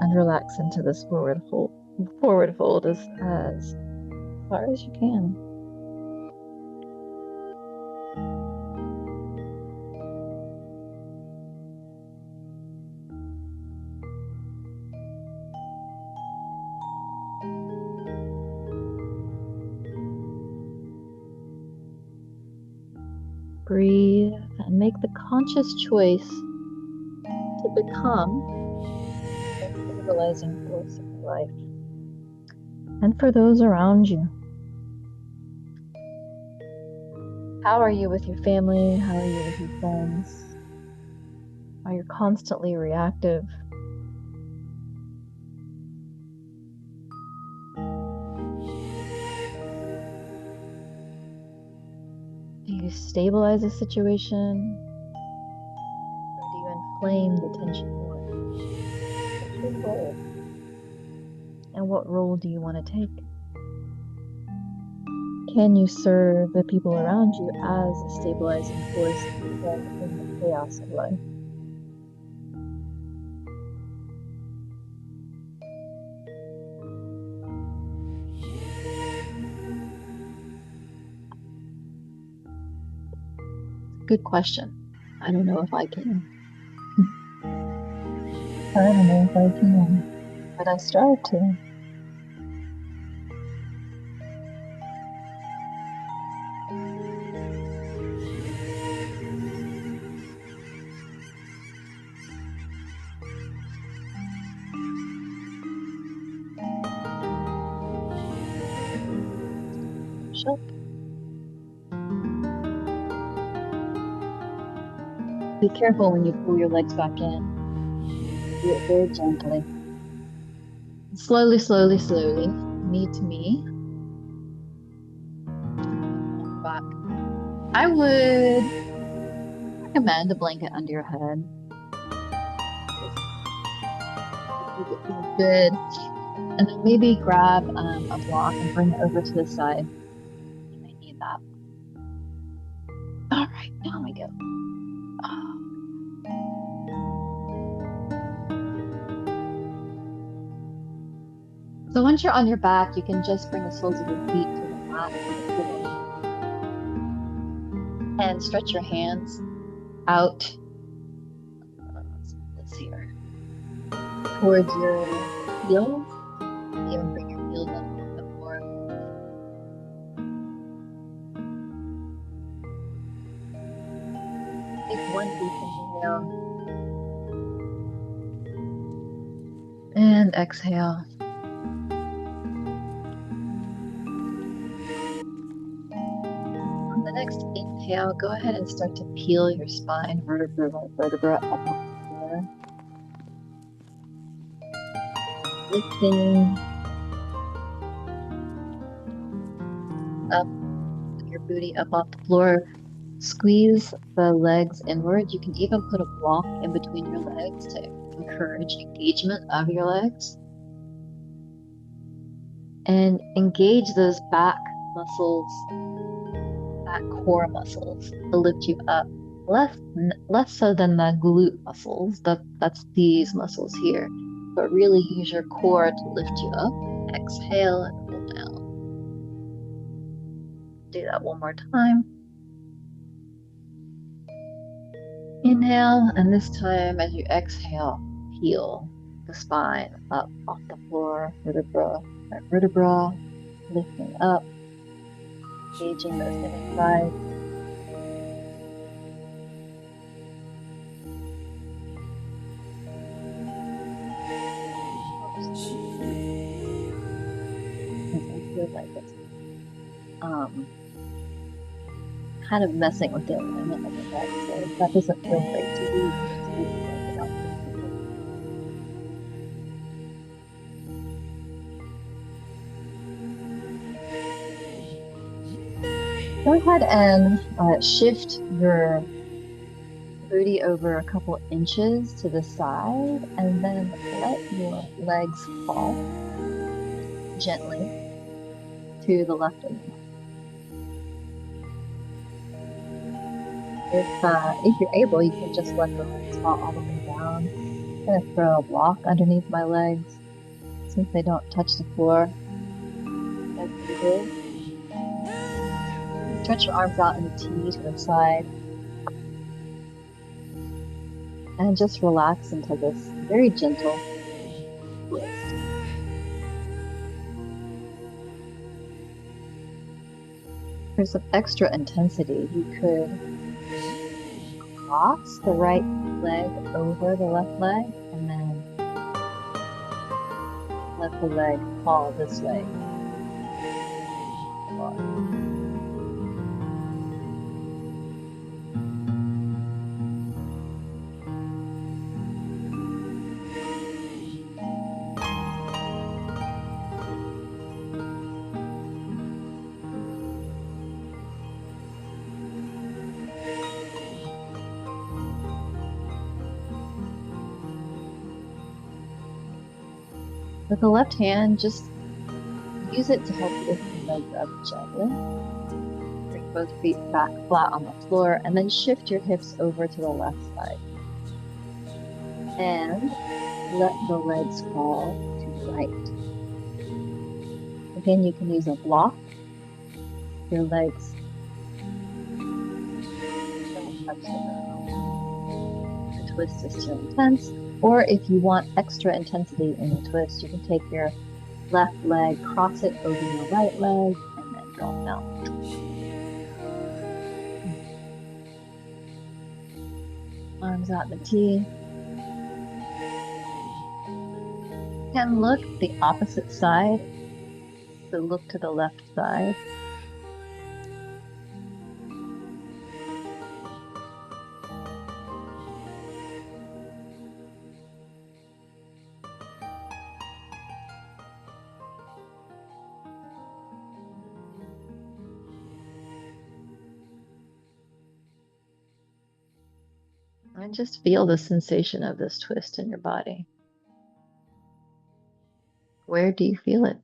And relax into this forward fold as far as you can. Breathe and make the conscious choice to become a stabilizing force in your life and for those around you. How are you with your family? How are you with your friends? Are you constantly reactive? Do you stabilize a situation? Or do you inflame the tension more? What's your role? And what role do you want to take? Can you serve the people around you as a stabilizing force even in the chaos of life? Good question. I don't know if I can. But I strive to. Shut. Be careful when you pull your legs back in. Do it very gently. Slowly, slowly, slowly, knee to knee. Back. I would recommend a blanket under your head. Keep it feels good. And then maybe grab a block and bring it over to the side. You may need that. All right, down we go. So once you're on your back, you can just bring the soles of your feet to the mat and stretch your hands out. Let's see here. Towards your heels. Even bring your heels up a little bit more. Take one deep inhale. And exhale. On the next inhale, go ahead and start to peel your spine vertebra by vertebra up off the floor. Lifting up your booty up off the floor. Squeeze the legs inward. You can even put a block in between your legs to encourage engagement of your legs. And engage those back muscles, back core muscles to lift you up. Less so than the glute muscles. That's these muscles here. But really use your core to lift you up. Exhale and pull down. Do that one more time. Inhale, and this time as you exhale, peel the spine up off the floor, vertebra by vertebra, lifting up, engaging those inner thighs. feel like it's kind of messing with the alignment of the neck. So if that doesn't feel great to you, you can just move the blanket out for a moment. Go ahead and shift your booty over a couple inches to the side, and then let your legs fall gently to the left of the mat. If you're able, you can just let the legs fall all the way down. I'm gonna throw a block underneath my legs since they don't touch the floor as needed. Stretch your arms out in a T to the side and just relax into this very gentle twist. For some extra intensity, you could cross the right leg over the left leg and then let the leg fall this way. With the left hand, just use it to help lift the legs up gently. Bring both feet back flat on the floor, and then shift your hips over to the left side. And let the legs fall to the right. Again, you can use a block. Your legs don't touch the ground. The twist is too intense. Or if you want extra intensity in the twist, you can take your left leg, cross it over your right leg, and then drop down. Arms out in the T. You can look the opposite side. So look to the left side. And just feel the sensation of this twist in your body. Where do you feel it?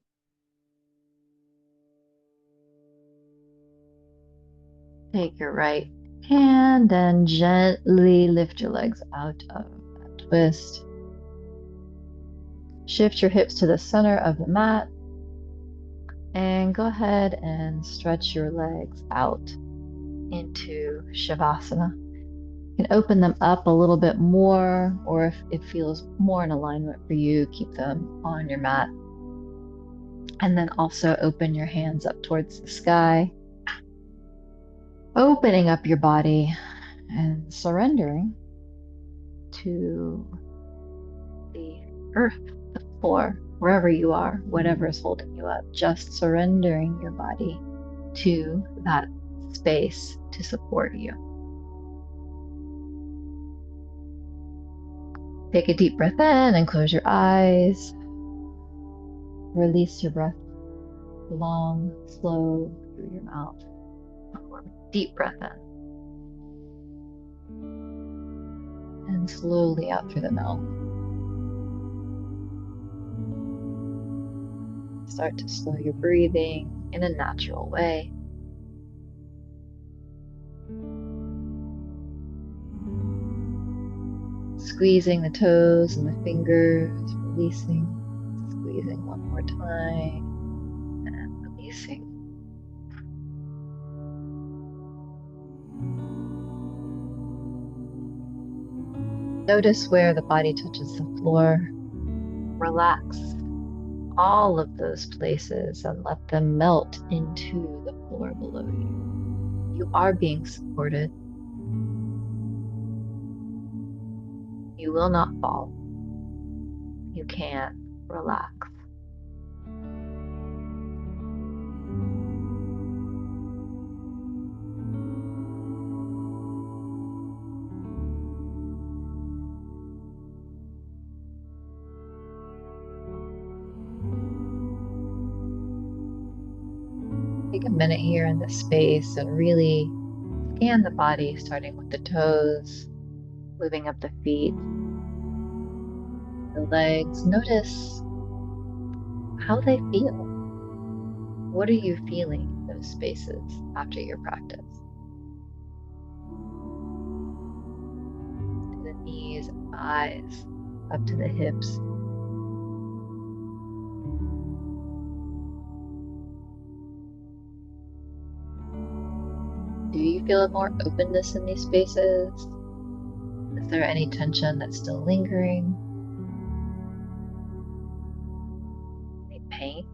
Take your right hand and gently lift your legs out of that twist. Shift your hips to the center of the mat and go ahead and stretch your legs out into Shavasana. You can open them up a little bit more, or if it feels more in alignment for you, keep them on your mat. And then also open your hands up towards the sky, opening up your body and surrendering to the earth, the floor, wherever you are, whatever is holding you up, just surrendering your body to that space to support you. Take a deep breath in and close your eyes. Release your breath long, slow through your mouth. Deep breath in. And slowly out through the mouth. Start to slow your breathing in a natural way. Squeezing the toes and the fingers, releasing, squeezing one more time, and releasing. Notice where the body touches the floor. Relax all of those places and let them melt into the floor below you. You are being supported. You will not fall. You can relax. Take a minute here in this space and really scan the body, starting with the toes, moving up the feet, the legs. Notice how they feel. What are you feeling in those spaces after your practice? To the knees and thighs, up to the hips. Do you feel more openness in these spaces? Is there any tension that's still lingering? Any pain?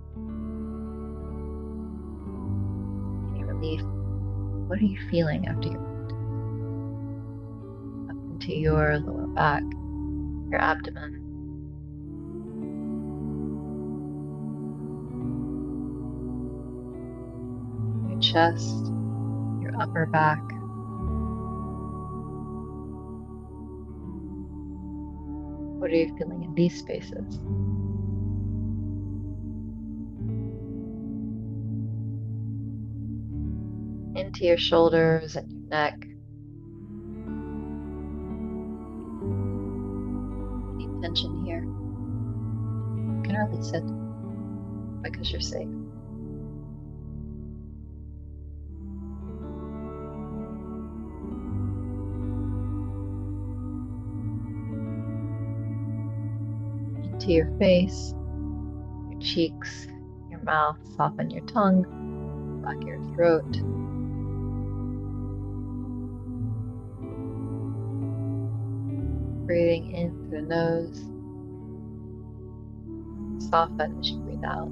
Any relief? What are you feeling after your up into your lower back, your abdomen, your chest, your upper back? What are you feeling in these spaces? Into your shoulders and your neck. Any tension here? You can release it because you're safe. Into your face, your cheeks, your mouth. Soften your tongue, back of your throat. Breathing in through the nose. Soften as you breathe out.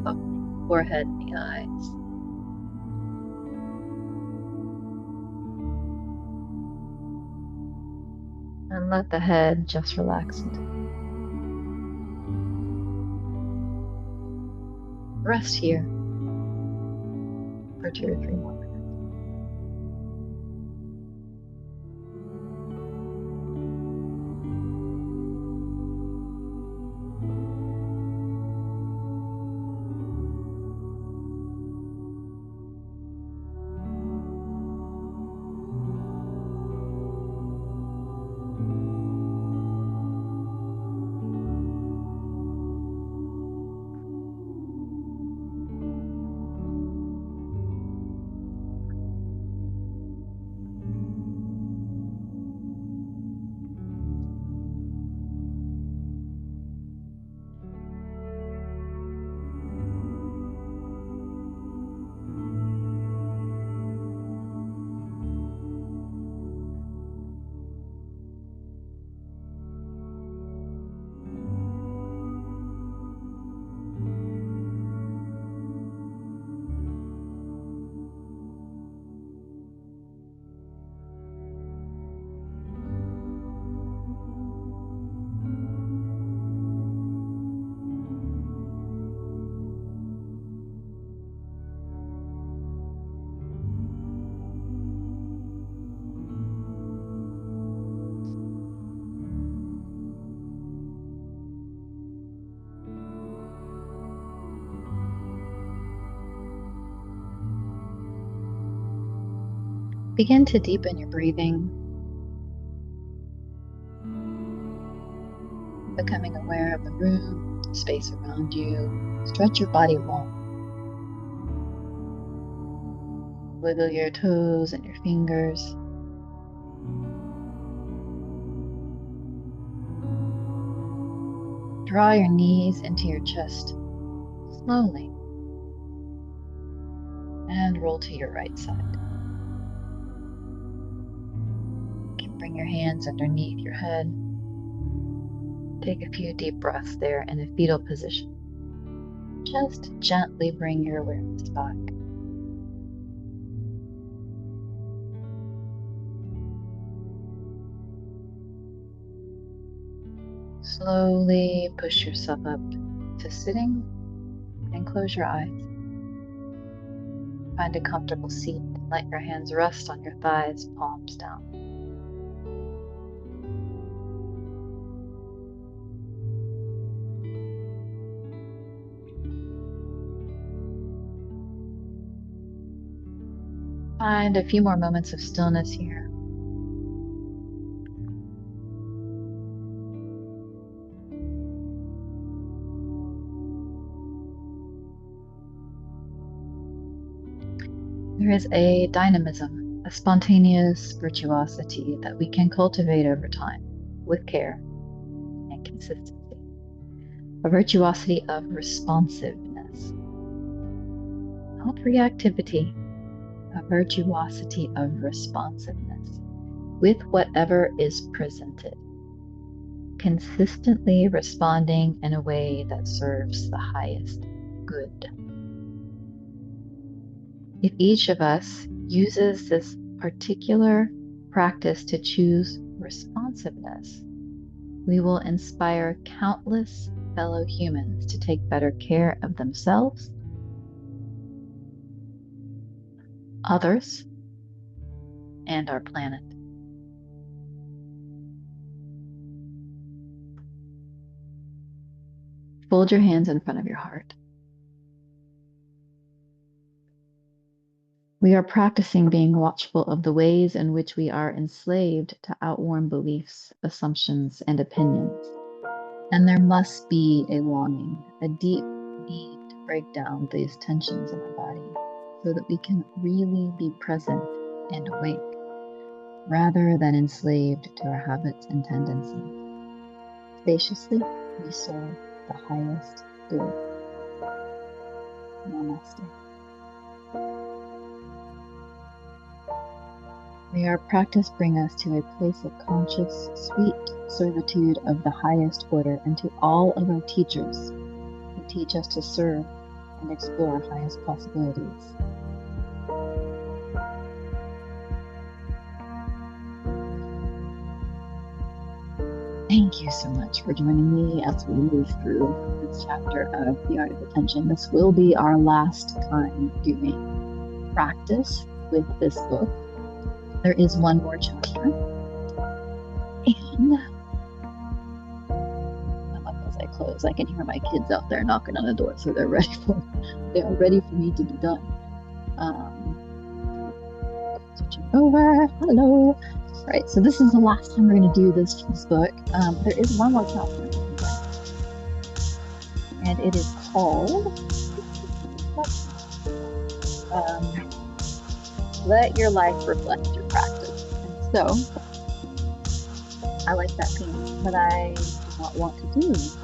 Softening the forehead and the eyes. And let the head just relax into it. Rest here for 2 or 3 more minutes. Begin to deepen your breathing, becoming aware of the room, the space around you. Stretch your body long. Wiggle your toes and your fingers. Draw your knees into your chest slowly and roll to your right side. You can bring your hands underneath your head. Take a few deep breaths there in a fetal position. Just gently bring your awareness back. Slowly push yourself up to sitting and close your eyes. Find a comfortable seat. Let your hands rest on your thighs, palms down. Find a few more moments of stillness here. There is a dynamism, a spontaneous virtuosity that we can cultivate over time with care and consistency. A virtuosity of responsiveness, not reactivity, a virtuosity of responsiveness with whatever is presented, consistently responding in a way that serves the highest good. If each of us uses this particular practice to choose responsiveness, we will inspire countless fellow humans to take better care of themselves, others, and our planet. Fold your hands in front of your heart. We are practicing being watchful of the ways in which we are enslaved to outworn beliefs, assumptions, and opinions. And there must be a longing, a deep need to break down these tensions in our body so that we can really be present and awake, rather than enslaved to our habits and tendencies. Spaciously, we serve the highest good. Namaste. May our practice bring us to a place of conscious, sweet servitude of the highest order, and to all of our teachers who teach us to serve and explore our highest possibilities. Thank you so much for joining me as we move through this chapter of The Art of Attention. This will be our last time doing practice with this book. There is one more chapter. And as I close, I can hear my kids out there knocking on the door, so they are ready for me to be done. Switching over. Hello. Right, so this is the last time we're going to do this book. There is one more chapter, and it is called Let Your Life Reflect Your Practice. And so, I like that theme, but I do not want to do this.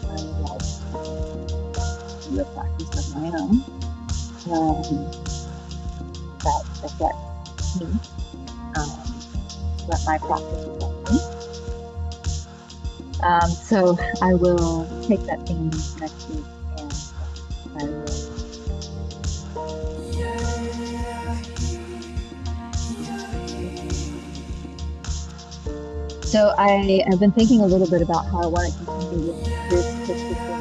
I like to do a practice of my own that affects me. Let my practice reflect me. So I will take that theme next week, and I will. So I have been thinking a little bit about how I want to continue with this particular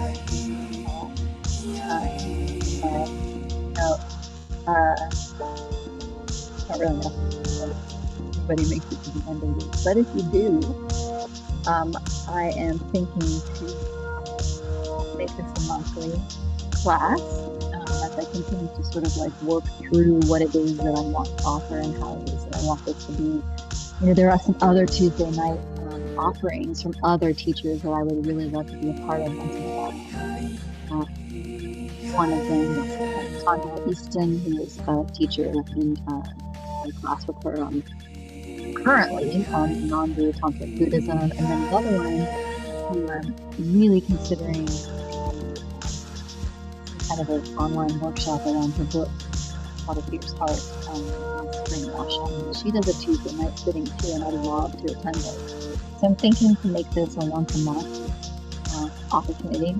I don't really know. Everybody makes it to the end of the week, but if you do, I am thinking to make this a monthly class as I continue to sort of like work through what it is that I want to offer and how it is that I want this to be. You know, there are some other Tuesday night offerings from other teachers that I would really love to be a part of once in a while. One of them is Tanya Easton, who is a teacher in a class with her currently on non-Buddha Tantric Buddhism, and then another one who I'm really considering kind of an online workshop around her book called A Fierce Heart on Spring Wash. She does a Tuesday night sitting too, and I'd love to attend those. So I'm thinking to make this a once a month opportunity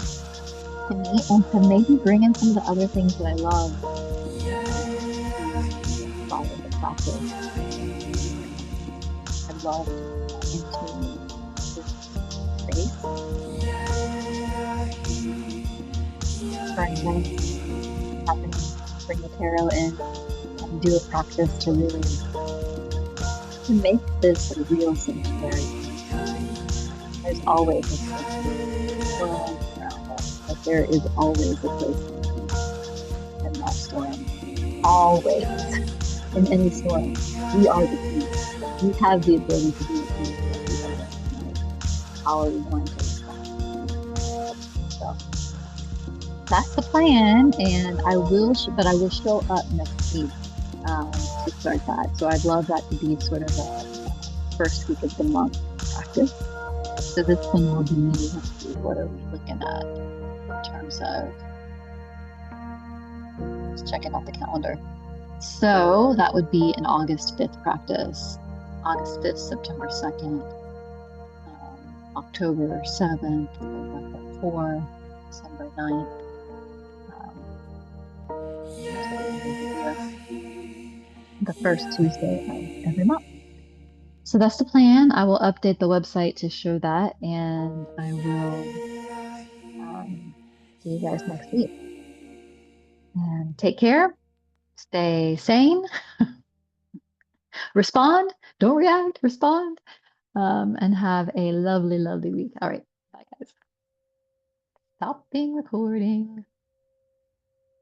to meet and to maybe bring in some of the other things that I love to follow the practice. I'd love to into this space. Try events happening, bring the tarot in, and do a practice to really to make this a real sanctuary. There's always a place around us, but there is always a place in that storm. always in any storm, we are the key. We have the ability to be the key to what we are doing. Like, how are we going to respond? So that's the plan, and but I will show up next week to start that. So I'd love that to be sort of a first week of the month practice. So this one will be, let's see, what are we looking at in terms of just checking out the calendar. So that would be an August 5th practice, August 5th, September 2nd, October 7th, November 4th, December 9th. Um, to the end of the year, the first Tuesday of every month. So that's the plan. I will update the website to show that, and I will see you guys next week. And take care, stay sane, respond, don't react, respond, and have a lovely, lovely week. All right, bye, guys. Stop being recording.